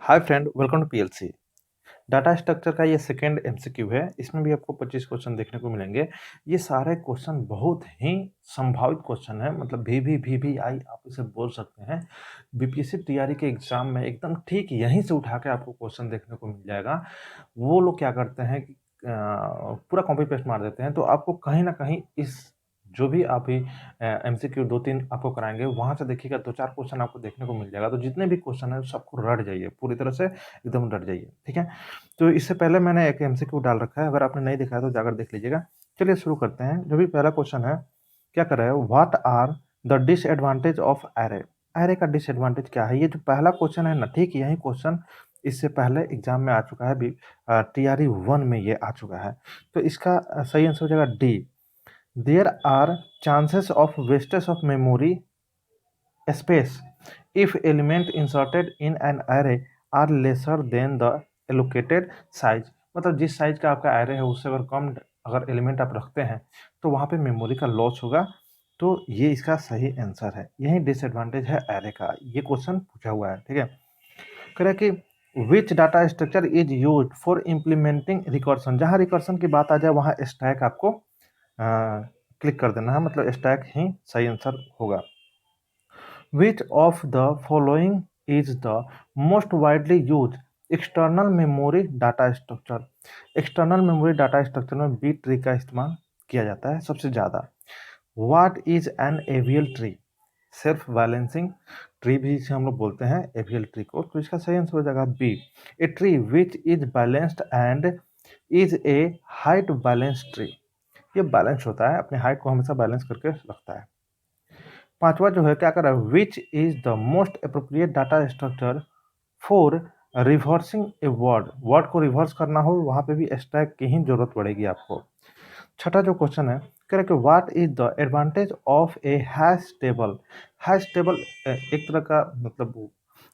Hi friend, welcome to PLC. Data structure का ये second MCQ है। इसमें भी आपको 25 क्वेश्चन देखने को मिलेंगे। ये सारे क्वेश्चन बहुत ही संभावित क्वेश्चन है, मतलब वीवीआई आप इसे बोल सकते हैं। बीपीएससी तैयारी के एग्जाम में एकदम ठीक यहीं से उठा के आपको क्वेश्चन देखने को मिल जाएगा। वो लोग क्या करते हैं कि पूरा कॉपी पेस्ट मार देते हैं, तो आपको कहीं ना कहीं इस जो भी आप ही एमसीक्यू 2-3 आपको कराएंगे, वहां से देखिएगा 2-4 क्वेश्चन आपको देखने को मिल जाएगा। तो जितने भी क्वेश्चन है सबको रट जाइए, पूरी तरह से एकदम रट जाइए, ठीक है। तो इससे पहले मैंने एक एमसीक्यू डाल रखा है, अगर आपने नहीं देखा है तो जाकर देख लीजिएगा। चलिए शुरू करते हैं। जो भी पहला क्वेश्चन है, क्या कर रहा है, what are the disadvantage of array. Array का डिसएडवांटेज क्या है, ये जो पहला क्वेश्चन है ना, ठीक यही क्वेश्चन इससे पहले एग्जाम में आ चुका है, टीआरई 1 में ये आ चुका है। तो इसका सही आंसर हो जाएगा D. There are chances of wastage of memory space if element inserted in an array are lesser than the allocated size। मतलब जिस साइज का आपका एरे है उससे अगर कम अगर एलिमेंट आप रखते हैं तो वहाँ पे मेमोरी का लॉस होगा। तो ये इसका सही आंसर है, यही डिसएडवांटेज है एरे का। ये क्वेश्चन पूछा हुआ है, ठीक है। कह रहा है कि which data structure is use for implementing recursion. जहाँ रिकर्सन की बात आ जाए वहाँ स्टैक आपको क्लिक कर देना है, मतलब स्टैक ही सही आंसर होगा। Which of the following is the most widely used external memory data structure? External memory data structure में B ट्री का इस्तेमाल किया जाता है सबसे ज़्यादा। What is an AVL tree? Self balancing tree भी इसे हम लोग बोलते हैं AVL ट्री को। तो इसका सही आंसर हो जाएगा B, a tree which is balanced and is a height balance tree. ये बैलेंस होता है, अपने हाइट को हमेशा बैलेंस करके रखता है। पांचवा जो है, क्या कर रहा है, which is the most appropriate data structure for reversing a word. Word को रिवर्स करना हो वहां पे भी स्टैक की ही जरूरत पड़ेगी आपको। छठा जो क्वेश्चन है, कह रहा है कि what is the advantage of A hash table. Hash table एक तरह का मतलब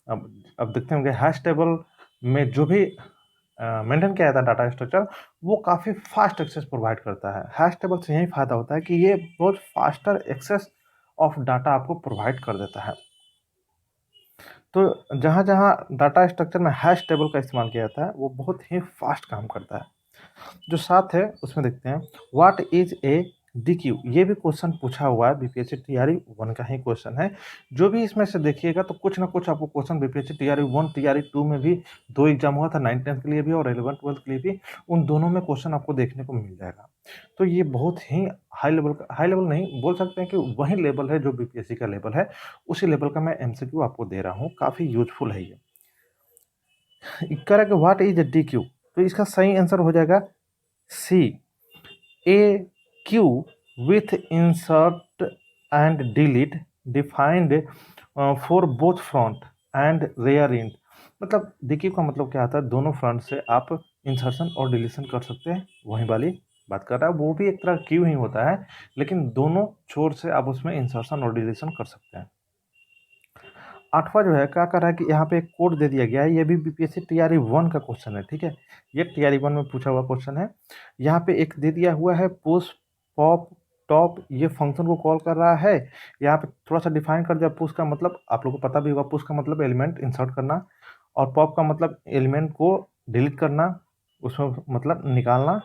अब देखते होंगे, हैश टेबल में जो भी मेंटेन किया जाता है डाटा स्ट्रक्चर, वो काफ़ी फास्ट एक्सेस प्रोवाइड करता है। हैश टेबल से यही फायदा होता है कि ये बहुत फास्टर एक्सेस ऑफ डाटा आपको प्रोवाइड कर देता है। तो जहाँ जहाँ डाटा स्ट्रक्चर में हैश टेबल का इस्तेमाल किया जाता है वो बहुत ही फास्ट काम करता है। जो साथ है उसमें देखते हैं, what is A D Q. ये भी क्वेश्चन पूछा हुआ है, बीपीएससी टीआरई 1 का ही क्वेश्चन है। जो भी इसमें से देखिएगा तो कुछ ना कुछ आपको क्वेश्चन बीपीएससी टीआरई 1 टीआरई 2 में भी 2 एग्जाम हुआ था, 9th-10th के लिए भी और 11th-12th के लिए भी। उन दोनों में क्वेश्चन आपको देखने को मिल जाएगा। तो ये बहुत ही हाई लेवल नहीं बोल सकते हैं कि वही लेवल है जो बीपीएससी का लेवल है, उसी लेवल का मैं एमसीक्यू आपको दे रहा हूँ। काफ़ी यूजफुल है ये। कह रहा है कि व्हाट इज डी क्यू, तो इसका सही आंसर हो जाएगा C, A queue with insert and delete defined for both front and rear end. मतलब देखिए का मतलब क्या आता है, दोनों फ्रंट से आप इंसर्शन और डिलीशन कर सकते हैं, वही वाली बात कर रहा है। वो भी एक तरह क्यू ही होता है, लेकिन दोनों छोर से आप उसमें इंसर्शन और डिलीशन कर सकते हैं। आठवां जो है, क्या कर रहा है कि यहाँ पे एक कोड दे दिया गया है, ये भी बीपीएससी टीआरई 1 का क्वेश्चन है, ठीक है। ये टीआरई 1 में पूछा हुआ क्वेश्चन है। यहाँ पे एक दे दिया हुआ है पुश पॉप टॉप, ये फंक्शन को कॉल कर रहा है। यहाँ पे थोड़ा सा डिफाइन कर दिया। पुश का मतलब आप लोगों को पता भी होगा, पुश का मतलब एलिमेंट इंसर्ट करना, और पॉप का मतलब एलिमेंट को डिलीट करना, उसमें मतलब निकालना,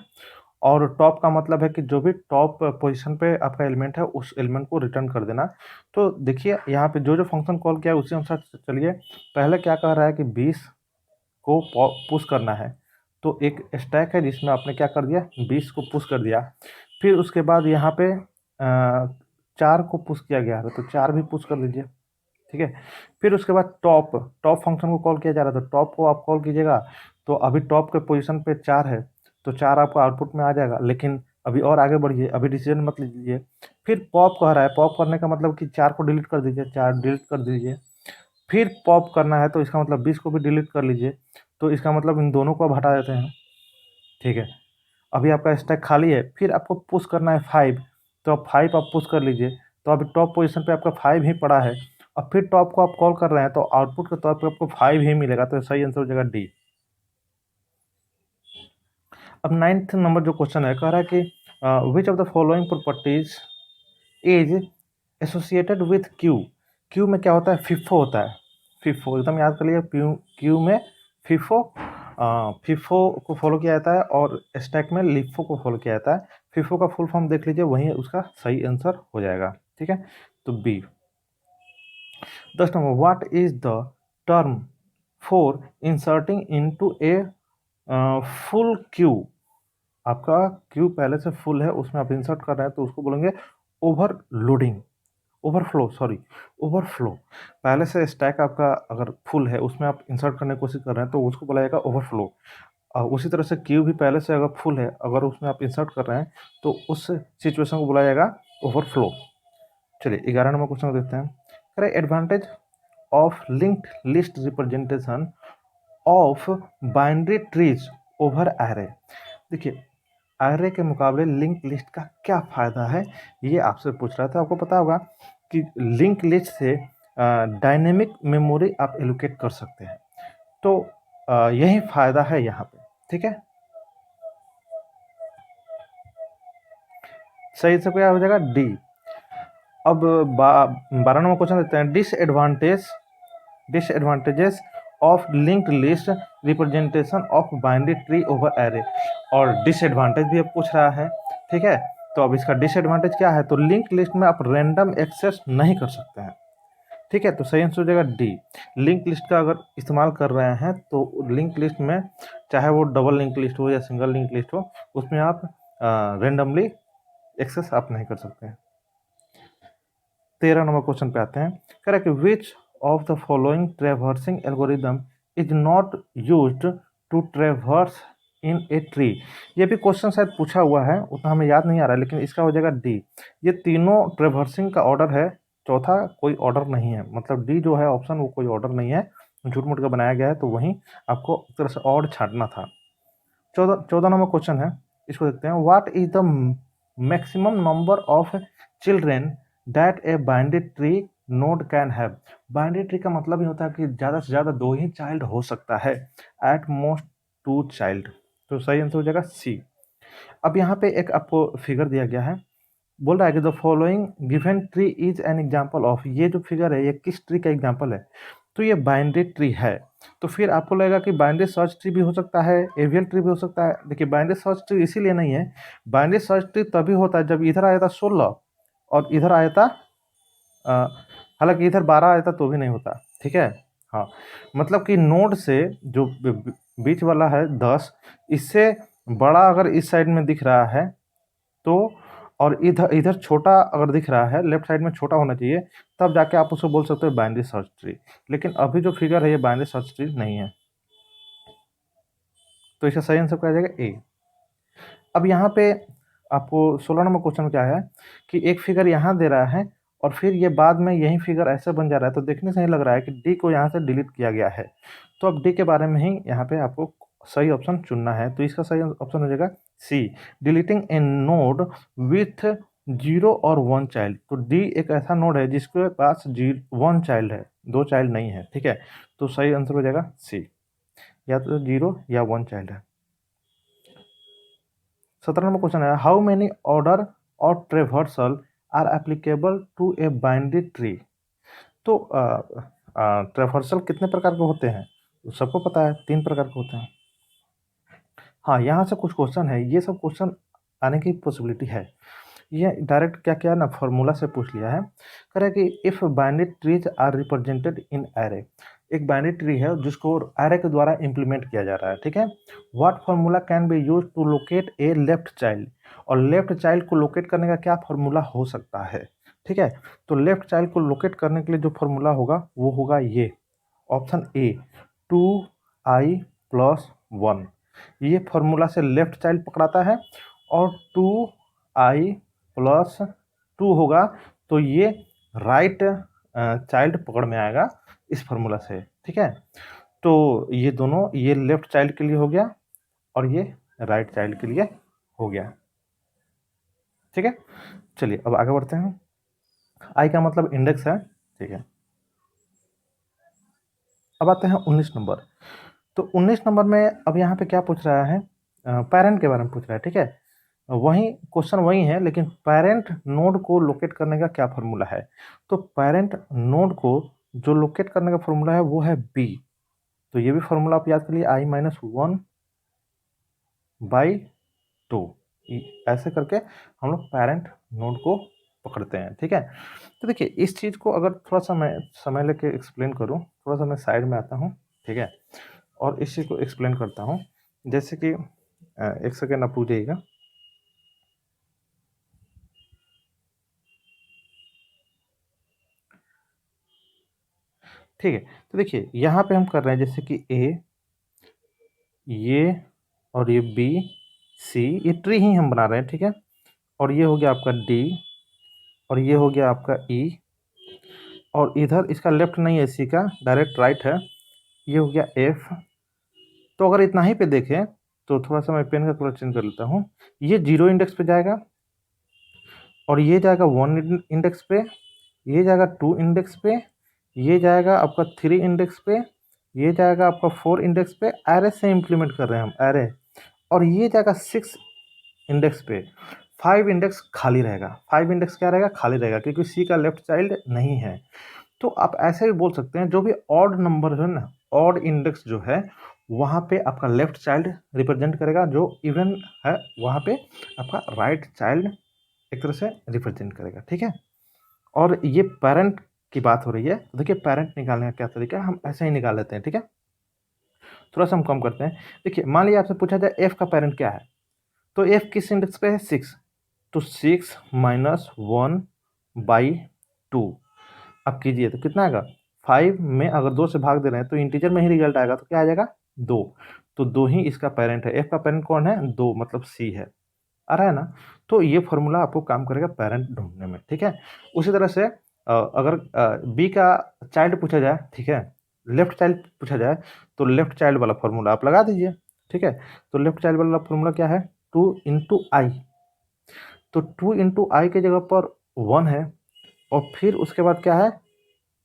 और टॉप का मतलब है कि जो भी टॉप पोजीशन पे आपका एलिमेंट है उस एलिमेंट को रिटर्न कर देना। तो देखिए यहाँ पे जो जो फंक्शन कॉल किया है उसी अनुसार चलिए। पहले क्या कह रहा है कि 20 को पुश करना है, तो एक स्टैक है जिसमें आपने क्या कर दिया, 20 को पुश कर दिया। फिर उसके बाद यहाँ पे 4 को पुश किया गया है, तो 4 भी पुश कर लीजिए, ठीक है। फिर उसके बाद टॉप टॉप फंक्शन को कॉल किया जा रहा है, तो टॉप को आप कॉल कीजिएगा। तो अभी टॉप के पोजीशन पे 4 है, तो 4 आपका आउटपुट में आ जाएगा। लेकिन अभी और आगे बढ़िए, अभी डिसीजन मत लीजिए। फिर पॉप कह रहा है, पॉप करने का मतलब कि 4 को डिलीट कर दीजिए, 4 डिलीट कर दीजिए। फिर पॉप करना है तो इसका मतलब 20 को भी डिलीट कर लीजिए। तो इसका मतलब इन दोनों को अब हटा देते हैं, ठीक है। अभी आपका स्टैक खाली है। फिर आपको पुश करना है 5, तो अब 5 आप पुश कर लीजिए। तो अभी टॉप पोजीशन पे आपका 5 ही पड़ा है। अब फिर टॉप को आप कॉल कर रहे हैं, तो आउटपुट के तौर पे आपको 5 ही मिलेगा। तो सही आंसर हो जाएगा डी। अब 9th नंबर जो क्वेश्चन है, कह रहा है कि which of the following properties is associated with Q. Q में क्या होता है, फिफो होता है। फिफो, एकदम याद कर लीजिए, क्यू में फिफो, फिफो को फॉलो किया जाता है और स्टैक में लिफो को फॉलो किया जाता है। फिफो का फुल फॉर्म देख लीजिए, वही उसका सही आंसर हो जाएगा। ठीक है, तो B. 10 number, what is the term for inserting into a full queue. आपका क्यू पहले से फुल है, उसमें आप इंसर्ट कर रहे हैं तो उसको बोलेंगे ओवरलोडिंग, ओवरफ्लो, सॉरी, ओवरफ्लो। पहले से स्टैक आपका अगर फुल है, उसमें आप इंसर्ट करने की कोशिश कर रहे हैं तो उसको बोला जाएगा ओवरफ्लो। उसी तरह से क्यू भी पहले से अगर फुल है, अगर उसमें आप इंसर्ट कर रहे हैं तो उस सिचुएशन को बोला जाएगा ओवरफ्लो। चलिए 11 नंबर क्वेश्चन को देखते हैं। कह रहे advantage of linked list representation of binary trees over array. देखिए, एरे के मुकाबले लिंक लिस्ट का क्या फ़ायदा है, ये आपसे पूछ रहा था। आपको पता होगा कि लिंक लिस्ट से डायनेमिक मेमोरी आप एलोकेट कर सकते हैं, तो यही फ़ायदा है यहाँ पे। ठीक है, सही से क्या हो जाएगा, डी। अब 12 नंबर क्वेश्चन देते हैं। Disadvantages of linked list representation of binary tree over array. और डिसएडवांटेज भी अब पूछ रहा है। ठीक है, तो अब इसका डिसएडवांटेज क्या है, तो लिंक लिस्ट में आप रैंडम एक्सेस नहीं कर सकते हैं। ठीक है, तो सही आंसर हो जाएगा डी। लिंक लिस्ट का अगर इस्तेमाल कर रहे हैं तो लिंक लिस्ट में, चाहे वो डबल लिंक लिस्ट हो या सिंगल लिंक लिस्ट हो, उसमें आप रैंडमली एक्सेस आप नहीं कर सकते हैं। 13 नंबर क्वेश्चन पे आते हैं। कह रहा है कि which of the following traversing algorithm is not used to traverse in a tree. ये भी क्वेश्चन शायद पूछा हुआ है, उतना हमें याद नहीं आ रहा है, लेकिन इसका हो जाएगा डी। ये तीनों ट्रेवर्सिंग का ऑर्डर है, चौथा कोई ऑर्डर नहीं है। मतलब डी जो है ऑप्शन, वो कोई ऑर्डर नहीं है, झूठ मूठ का बनाया गया है, तो वहीं आपको एक तरह से और छांटना था। 14 नंबर क्वेश्चन है, इसको देखते हैं। What is the maximum number of children that A binary tree node can have. Binary tree का मतलब ही होता है कि ज़्यादा से ज़्यादा 2 ही चाइल्ड हो सकता है, एट मोस्ट 2 चाइल्ड। तो सही आंसर हो जाएगा सी। अब यहाँ पे एक आपको फिगर दिया गया है, बोल रहा है कि the following given tree is an example of. ये जो फिगर है, ये किस ट्री का एग्जाम्पल है, तो ये बाइनरी ट्री है। तो फिर आपको लगेगा कि बाइनरी सर्च ट्री भी हो सकता है, एवीएल ट्री भी हो सकता है। देखिए, बाइनरी सर्च ट्री इसीलिए नहीं है, बाइनरी सर्च ट्री तभी होता है जब इधर आया था 16 और इधर आया था, हालांकि इधर 12 आया था तो भी नहीं होता। ठीक है, हाँ, मतलब कि नोड से जो बीच वाला है 10, इससे बड़ा अगर इस साइड में दिख रहा है तो, और इधर इधर छोटा अगर दिख रहा है, लेफ्ट साइड में छोटा होना चाहिए, तब जाके आप उसको बोल सकते हो बाइनरी सर्च ट्री। लेकिन अभी जो फिगर है ये बाइनरी सर्च ट्री नहीं है, तो इसका सही आंसर क्या आ जाएगा, ए। अब यहाँ पे आपको 16 नंबर क्वेश्चन में क्या है कि एक फिगर यहाँ दे रहा है और फिर ये बाद में यही फिगर ऐसे बन जा रहा है, तो देखने से ही लग रहा है कि डी को यहाँ से डिलीट किया गया है। तो अब डी के बारे में ही यहाँ पे आपको सही ऑप्शन चुनना है, तो इसका सही ऑप्शन हो जाएगा सी, डिलीटिंग ए नोड विथ 0 और 1 चाइल्ड। तो डी एक ऐसा नोड है जिसके पास 1 चाइल्ड है, 2 चाइल्ड नहीं है। ठीक है, तो सही आंसर हो जाएगा सी, या तो 0 या 1 चाइल्ड है। 17 नंबर क्वेश्चन है, how many order or traversal are applicable to a binary tree. तो ट्रेवर्सल कितने प्रकार के होते हैं, तो सबको पता है 3 प्रकार के होते हैं। हाँ, यहाँ से कुछ क्वेश्चन है, ये सब क्वेश्चन आने की पॉसिबिलिटी है। ये डायरेक्ट क्या किया ना, फॉर्मूला से पूछ लिया है। कह रहा है कि if binary trees are represented in array. एक बाइनरी ट्री है जिसको एरे के द्वारा इम्प्लीमेंट किया जा रहा है। ठीक है, what formula can be use to locate a left child. और लेफ्ट चाइल्ड को लोकेट करने का क्या फार्मूला हो सकता है। ठीक है, तो लेफ्ट चाइल्ड को लोकेट करने के लिए जो फार्मूला होगा वो होगा ये, ऑप्शन ए, 2i+1। ये फार्मूला से लेफ्ट चाइल्ड पकड़ाता है, और 2i+2 होगा तो ये राइट चाइल्ड पकड़ में आएगा इस फार्मूला से। ठीक है, तो ये दोनों, ये लेफ्ट चाइल्ड के लिए हो गया और ये राइट चाइल्ड के लिए हो गया। ठीक है, चलिए अब आगे बढ़ते हैं। आई का मतलब इंडेक्स है। ठीक है, अब आते हैं 19 नंबर। तो 19 नंबर में अब यहाँ पे क्या पूछ रहा है, पेरेंट के बारे में पूछ रहा है। ठीक है, वही क्वेश्चन वही है, लेकिन पेरेंट नोड को लोकेट करने का क्या फार्मूला है। तो पेरेंट नोड को जो लोकेट करने का फॉर्मूला है वो है बी, तो ये भी फॉर्मूला आप याद कर लिए, i-1/2। ऐसे करके हम लोग पेरेंट नोड को पकड़ते हैं, ठीक है। तो देखिए इस चीज़ को अगर थोड़ा सा मैं समय लेके एक्सप्लेन करूँ, थोड़ा सा मैं साइड में आता हूँ, ठीक है, और इस चीज़ को एक्सप्लेन करता हूँ। जैसे कि एक सेकेंड आप रुक जाइएगा। ठीक है, तो देखिए यहाँ पे हम कर रहे हैं जैसे कि ए, ये और ये बी, सी, ये ट्री ही हम बना रहे हैं, ठीक है। और ये हो गया आपका डी, और ये हो गया आपका ई, और इधर इसका लेफ्ट नहीं है सी का, डायरेक्ट राइट है, ये हो गया एफ। तो अगर इतना ही पे देखें तो थोड़ा सा मैं पेन का कलर चेंज कर लेता हूँ। ये 0 इंडेक्स पे जाएगा, और ये जाएगा 1 इंडेक्स पे, ये जाएगा 2 इंडेक्स पे, ये जाएगा आपका 3 इंडेक्स पे, ये जाएगा आपका 4 इंडेक्स पे। एरे से इम्प्लीमेंट कर रहे हैं हम, एरे। और ये जाएगा 6 इंडेक्स पे। 5 इंडेक्स खाली रहेगा। 5 इंडेक्स क्या रहेगा? खाली रहेगा, क्योंकि सी का लेफ्ट चाइल्ड नहीं है। तो आप ऐसे भी बोल सकते हैं, जो भी ऑड नंबर है ना, ऑड इंडेक्स जो है वहाँ पे आपका लेफ्ट चाइल्ड रिप्रेजेंट करेगा, जो इवन है वहाँ पे आपका राइट चाइल्ड एक तरह से रिप्रेजेंट करेगा, ठीक है। और ये पेरेंट की बात हो रही है, तो देखिए पेरेंट निकालने का क्या तरीका है, हम ऐसे ही निकाल लेते हैं, ठीक है। थोड़ा सा हम कम करते हैं। देखिए मान लीजिए आपसे पूछा जाए एफ का पेरेंट क्या है, तो एफ किस इंडेक्स पे है? 6, तो 6 माइनस 1/2 अब कीजिए तो कितना आएगा? 5 में अगर 2 से भाग दे रहे हैं तो इंटीजर में ही रिजल्ट आएगा, तो क्या आ जाएगा? 2। तो 2 ही इसका पेरेंट है। एफ का पेरेंट कौन है? 2, मतलब सी है। आ रहा है ना? तो ये फॉर्मूला आपको काम करेगा पेरेंट ढूंढने में, ठीक है। उसी तरह से अगर बी का चाइल्ड पूछा जाए, ठीक है, लेफ्ट चाइल्ड पूछा जाए, तो लेफ्ट चाइल्ड वाला फॉर्मूला आप लगा दीजिए, ठीक है। तो लेफ्ट चाइल्ड वाला फॉर्मूला क्या है? 2 × i। तो 2 × i के जगह पर 1 है, और फिर उसके बाद क्या है?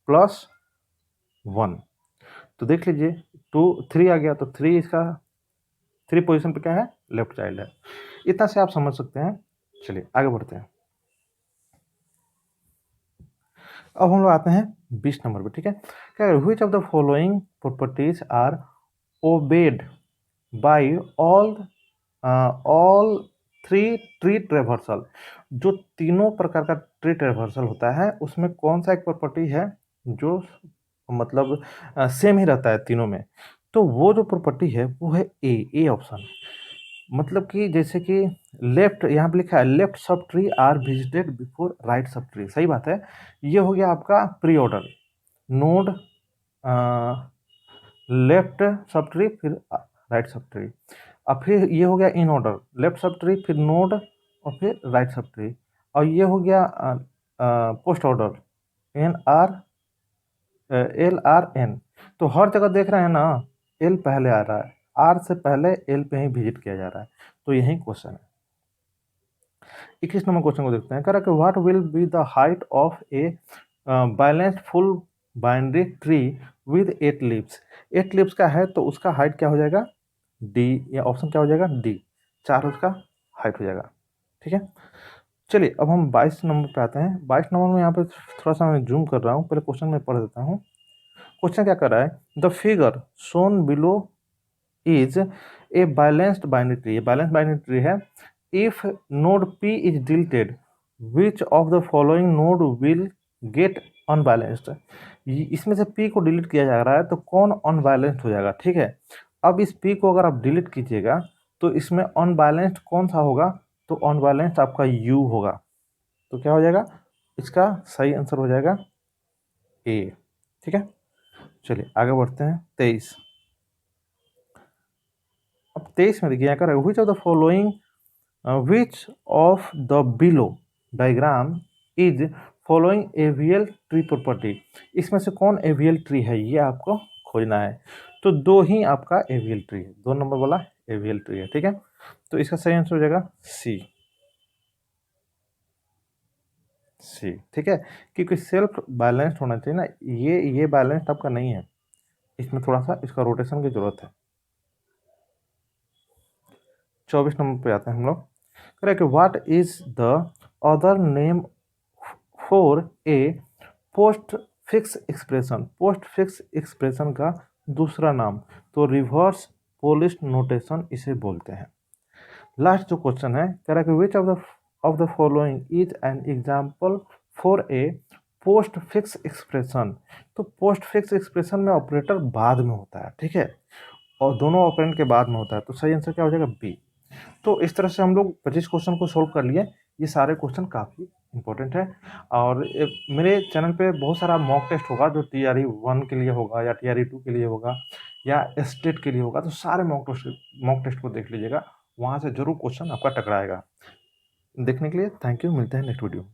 +1। तो देख लीजिए 3 आ गया, तो 3 इसका 3 पोजीशन पे क्या है? लेफ्ट चाइल्ड है। इतना से आप समझ सकते हैं। चलिए आगे बढ़ते हैं। अब हम लोग आते हैं 20 नंबर पे, ठीक है। क्या है? Which of the following properties are obeyed by all 3 tree traversal. जो तीनों प्रकार का ट्री ट्रेवर्सल होता है, उसमें कौन सा एक प्रॉपर्टी है जो मतलब सेम ही रहता है तीनों में? तो वो जो प्रॉपर्टी है वो है ए ऑप्शन। मतलब कि जैसे कि लेफ्ट, यहाँ पे लिखा है left sub tree are visited before right sub tree, सही बात है। ये हो गया आपका pre order node, left sub tree फिर राइट सब ट्री। अब फिर ये हो गया in order, left sub tree फिर नोड और फिर राइट सब ट्री। और ये हो गया पोस्ट ऑर्डर LRN। तो हर जगह देख रहे हैं ना, एल पहले आ रहा है, आर से पहले एल पे ही विजिट किया जा रहा है। तो यही क्वेश्चन है। 21 नंबर क्वेश्चन को देखते हैं। कह रहा है कि what will be the height of a balanced full binary tree with 8 leaves. 8 leaves का है तो उसका हाइट क्या हो जाएगा? डी, या ऑप्शन क्या हो जाएगा? डी, 4 उसका हाइट हो जाएगा, ठीक है। चलिए अब हम 22 नंबर पे आते हैं। 22 नंबर में यहाँ पे थोड़ा सा मैं जूम कर रहा हूँ, पहले क्वेश्चन में पढ़ देता हूँ। क्वेश्चन क्या कर रहा है? The figure shown below is a balanced binary tree. ये बैलेंस्ड बाइनरी ट्री है। If node P is deleted, which of the following node will get unbalanced. इसमें से P को डिलीट किया जा रहा है, तो कौन अनबैलेंस्ड हो जाएगा, ठीक है। अब इस P को अगर आप डिलीट कीजिएगा तो इसमें अनबैलेंस्ड कौन सा होगा? तो अनबैलेंस्ड आपका U होगा। तो क्या हो जाएगा? इसका सही आंसर हो जाएगा A, ठीक है। चलिए आगे बढ़ते हैं। 23। अब 23 में देखिए यहाँ कर विच of the following which of the below diagram is following AVL tree property. इसमें से कौन एवियल ट्री है, ये आपको खोजना है। तो 2 ही आपका एवियल ट्री है, 2 नंबर वाला एवियल ट्री है, ठीक है। तो इसका सही आंसर हो जाएगा सी, सी, ठीक है। क्योंकि सेल्फ बैलेंस्ड होना चाहिए ना, ये बैलेंस्ड आपका नहीं है, इसमें थोड़ा सा इसका रोटेशन की जरूरत है। 24 नंबर पे आते हैं हम लोग। Correct, what is the other name for a post fix expression, post fix expression का दूसरा नाम, तो रिवर्स पोलिश नोटेशन इसे बोलते हैं। लास्ट जो क्वेश्चन है, कह रहा है कि which of the following is an example for a post fix expression. तो पोस्ट फिक्स एक्सप्रेशन में ऑपरेटर बाद में होता है, ठीक है, और दोनों ऑपरेंड के बाद में होता है, तो सही आंसर क्या हो जाएगा? बी। तो इस तरह से हम लोग 25 क्वेश्चन को सोल्व कर लिए। ये सारे क्वेश्चन काफ़ी इंपॉर्टेंट है, और मेरे चैनल पे बहुत सारा मॉक टेस्ट होगा, जो टीआरई 1 के लिए होगा या टीआरई 2 के लिए होगा या स्टेट के लिए होगा, तो सारे मॉक टेस्ट को देख लीजिएगा, वहाँ से जरूर क्वेश्चन आपका टकराएगा। देखने के लिए थैंक यू, मिलते हैं नेक्स्ट वीडियो।